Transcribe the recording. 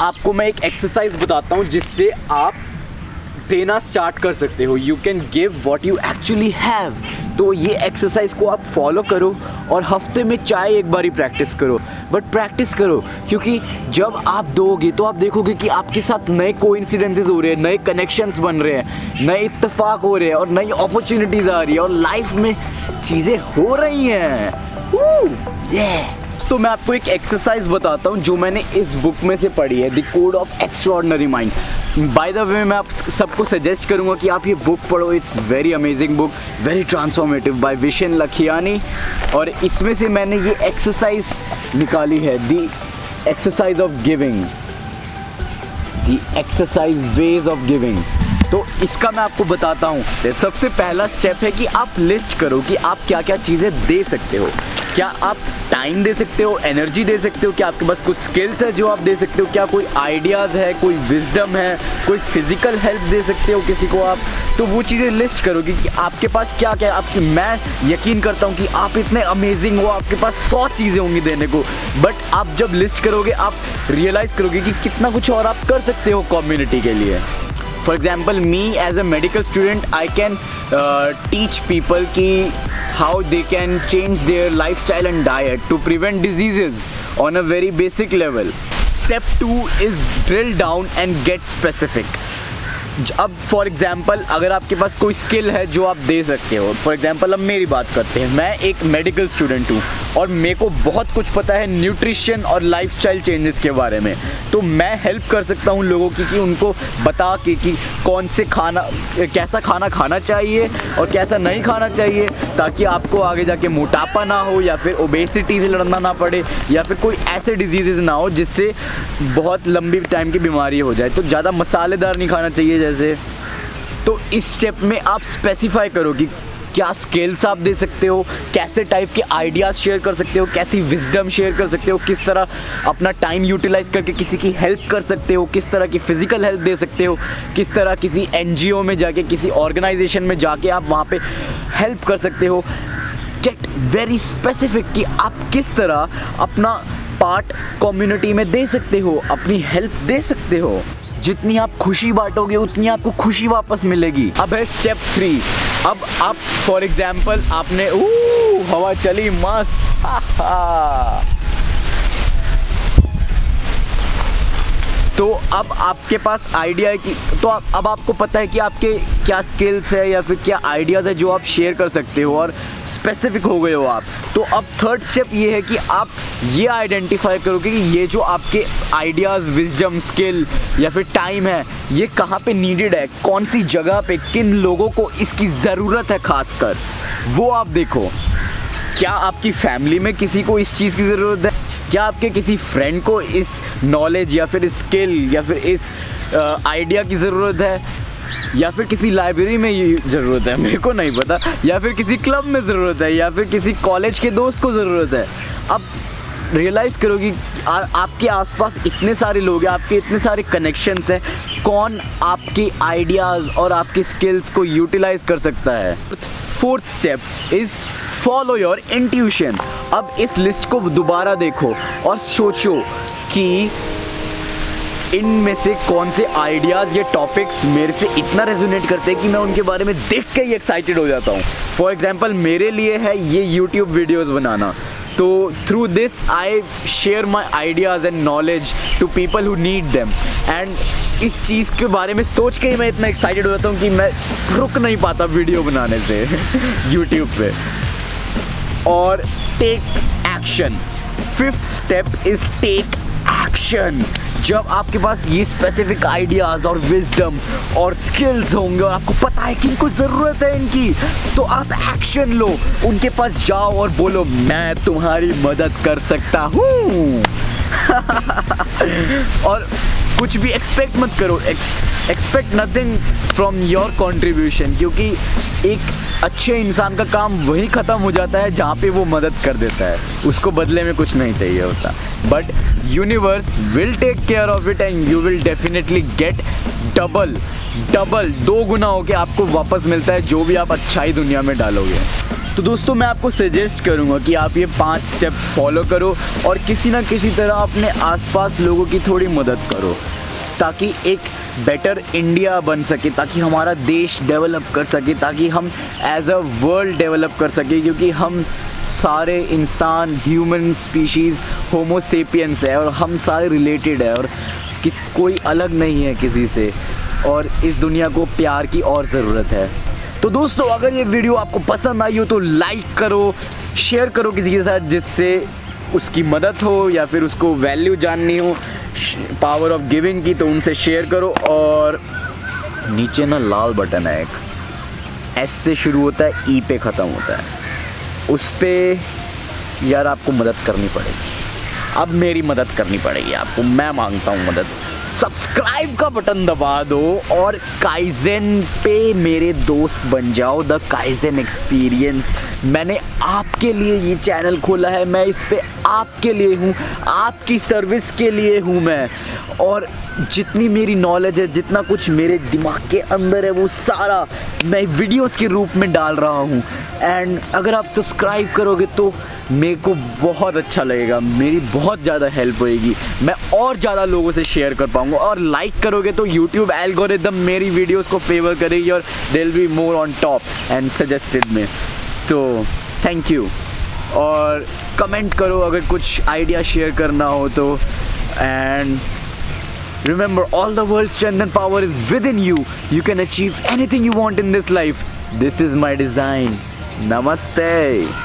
आपको मैं एक एक्सरसाइज बताता हूँ जिससे आप देना स्टार्ट कर सकते हो। You can give what you actually have. तो ये एक्सरसाइज को आप फॉलो करो और हफ्ते में चाहे एक बारी प्रैक्टिस करो, बट प्रैक्टिस करो, क्योंकि जब आप दोगे तो आप देखोगे कि आपके साथ नए कोइंसिडेंसेस हो रहे हैं, नए कनेक्शंस बन रहे हैं, नए इत्तेफाक हो रहे हैं और नई अपॉर्चुनिटीज़ आ रही है और लाइफ में चीज़ें हो रही हैं। तो मैं आपको एक एक्सरसाइज बताता हूँ जो मैंने इस बुक में से पढ़ी है, the code of extraordinary mind. By the way मैं आप सबको सजेस्ट करूँगा कि आप ये बुक पढ़ो। It's very amazing book, very transformative, by Vishen Lakhiani. और इसमें से मैंने ये एक्सरसाइज निकाली है, the exercise of giving, the exercise ways of giving. तो इसका मैं आपको बताता हूँ। सबसे पहला स्टेप है कि आप लिस्ट करो कि आप क्या क्या चीज़ें दे सकते हो। क्या आप टाइम दे सकते हो, एनर्जी दे सकते हो, क्या आपके पास कुछ स्किल्स है जो आप दे सकते हो, क्या कोई आइडियाज़ है, कोई विजडम है, कोई फिजिकल हेल्प दे सकते हो किसी को आप। तो वो चीज़ें लिस्ट करोगे कि आपके पास क्या क्या आप। मैं यकीन करता हूँ कि आप इतने अमेजिंग हो, आपके पास 100 चीज़ें होंगी देने को, बट आप जब लिस्ट करोगे आप रियलाइज़ करोगे कि कितना कुछ और आप कर सकते हो कम्युनिटी के लिए। For example, me as a medical student, I can teach people how they can change their lifestyle and diet to prevent diseases on a very basic level. Step 2 is drill down and get specific. अब for example अगर आपके पास कोई skill है जो आप दे सकते हो, for example अब मेरी बात करते हैं, मैं एक मेडिकल स्टूडेंट हूँ और मेरे को बहुत कुछ पता है न्यूट्रिशन और लाइफस्टाइल चेंजेस के बारे में। तो मैं हेल्प कर सकता हूँ लोगों की कि उनको बता के कि कौन से कैसा खाना खाना चाहिए और कैसा नहीं खाना चाहिए, ताकि आपको आगे जाके मोटापा ना हो या फिर ओबेसिटी से लड़ना ना पड़े या फिर कोई ऐसे डिजीज़ ना हो जिससे बहुत लंबी टाइम की बीमारी हो जाए। तो ज़्यादा मसालेदार नहीं खाना चाहिए जैसे। तो इस स्टेप में आप स्पेसिफाई करो कि क्या स्किल्स आप दे सकते हो, कैसे टाइप के आइडियाज़ शेयर कर सकते हो, कैसी विजडम शेयर कर सकते हो, किस तरह अपना टाइम यूटिलाइज करके किसी की हेल्प कर सकते हो, किस तरह की फ़िज़िकल हेल्प दे सकते हो, किस तरह किसी NGO में जाके, किसी ऑर्गेनाइजेशन में जाके आप वहाँ पे हेल्प कर सकते हो। गेट वेरी स्पेसिफिक कि आप किस तरह अपना पार्ट कम्युनिटी में दे सकते हो, अपनी हेल्प दे सकते हो। जितनी आप खुशी बांटोगे उतनी आपको खुशी वापस मिलेगी। अब है स्टेप 3। अब आप फॉर एग्जाम्पल आपने हवा चली मस्त तो अब आपके पास आइडिया है कि तो अब आपको पता है कि आपके क्या स्किल्स है या फिर क्या आइडियाज़ है जो आप शेयर कर सकते हो और स्पेसिफिक हो गए हो आप। तो अब थर्ड स्टेप ये है कि आप ये आइडेंटिफाई करोगे कि ये जो आपके आइडियाज़, विजडम, स्किल या फिर टाइम है, ये कहाँ पे नीडेड है, कौन सी जगह पे, किन लोगों को इसकी ज़रूरत है खासकर, वो आप देखो। क्या आपकी फैमिली में किसी को इस चीज़ की ज़रूरत है? क्या आपके किसी फ्रेंड को इस नॉलेज या फिर इस स्किल या फिर इस आइडिया की ज़रूरत है, या फिर किसी लाइब्रेरी में ये ज़रूरत है, मेरे को नहीं पता, या फिर किसी क्लब में ज़रूरत है, या फिर किसी कॉलेज के दोस्त को ज़रूरत है। अब रियलाइज़ करो कि आपके आसपास इतने सारे लोग हैं, आपके इतने सारे कनेक्शंस हैं, कौन आपके आइडियाज़ और आपके स्किल्स को यूटिलाइज़ कर सकता है। Fourth step is follow your intuition. अब इस लिस्ट को दोबारा देखो और सोचो कि इनमें से कौन से आइडियाज़ या टॉपिक्स मेरे से इतना रेजोनेट करते हैं कि मैं उनके बारे में देख के ही एक्साइटेड हो जाता हूँ। फॉर एग्जांपल मेरे लिए है ये यूट्यूब वीडियोस बनाना। तो through this I share my ideas and knowledge to people who need them. And इस चीज़ के बारे में सोच के ही मैं इतना एक्साइटेड हो जाता हूँ कि मैं रुक नहीं पाता वीडियो बनाने से यूट्यूब पे। और take action. Fifth step is take action. जब आपके पास ये स्पेसिफिक आइडियाज़ और विजडम और स्किल्स होंगे और आपको पता है कि इनको ज़रूरत है इनकी, तो आप एक्शन लो, उनके पास जाओ और बोलो मैं तुम्हारी मदद कर सकता हूँ। और कुछ भी एक्सपेक्ट मत करो, expect nothing from your contribution, क्योंकि एक अच्छे इंसान का काम वही ख़त्म हो जाता है जहाँ पे वो मदद कर देता है, उसको बदले में कुछ नहीं चाहिए होता। But universe will take care of it and you will definitely get double 2 गुना होके आपको वापस मिलता है जो भी आप अच्छाई दुनिया में डालोगे। तो दोस्तों मैं आपको सजेस्ट करूँगा कि आप ये 5 स्टेप्स फॉलो करो और किसी ना किसी तरह अपने आसपास लोगों की थोड़ी मदद करो, ताकि एक बेटर इंडिया बन सके, ताकि हमारा देश डेवलप कर सके, ताकि हम एज अ वर्ल्ड डेवलप कर सके, क्योंकि हम सारे इंसान ह्यूमन स्पीशीज़ होमो सेपियंस है और हम सारे रिलेटेड है और कोई अलग नहीं है किसी से, और इस दुनिया को प्यार की और ज़रूरत है। तो दोस्तों अगर ये वीडियो आपको पसंद आई हो तो लाइक करो, शेयर करो किसी के साथ जिससे उसकी मदद हो या फिर उसको वैल्यू जाननी हो पावर ऑफ गिविंग की, तो उनसे शेयर करो। और नीचे ना लाल बटन है एक, एस से शुरू होता है, ई पे ख़त्म होता है, उस पर यार आपको मदद करनी पड़ेगी। अब मेरी मदद करनी पड़ेगी आपको, मैं मांगता हूँ मदद। सब्सक्राइब का बटन दबा दो और काइज़ेन पे मेरे दोस्त बन जाओ। द काइज़ेन एक्सपीरियंस, मैंने आपके लिए ये चैनल खोला है, मैं इस पे आपके लिए हूँ, आपकी सर्विस के लिए हूँ मैं। और जितनी मेरी नॉलेज है, जितना कुछ मेरे दिमाग के अंदर है, वो सारा मैं वीडियोस के रूप में डाल रहा हूँ। एंड अगर आप सब्सक्राइब करोगे तो मेरे को बहुत अच्छा लगेगा, मेरी बहुत ज़्यादा हेल्प होएगी, मैं और ज़्यादा लोगों से शेयर कर पाऊँगा। और लाइक करोगे तो यूट्यूब एल्गोरिदम मेरी वीडियोस को फेवर करेगी और they will be more on top and suggested में। तो थैंक यू, और कमेंट करो अगर कुछ आइडिया शेयर करना हो तो। And remember, all the world's strength and power is within you. You can achieve anything you want in this life. This is my design. Namaste.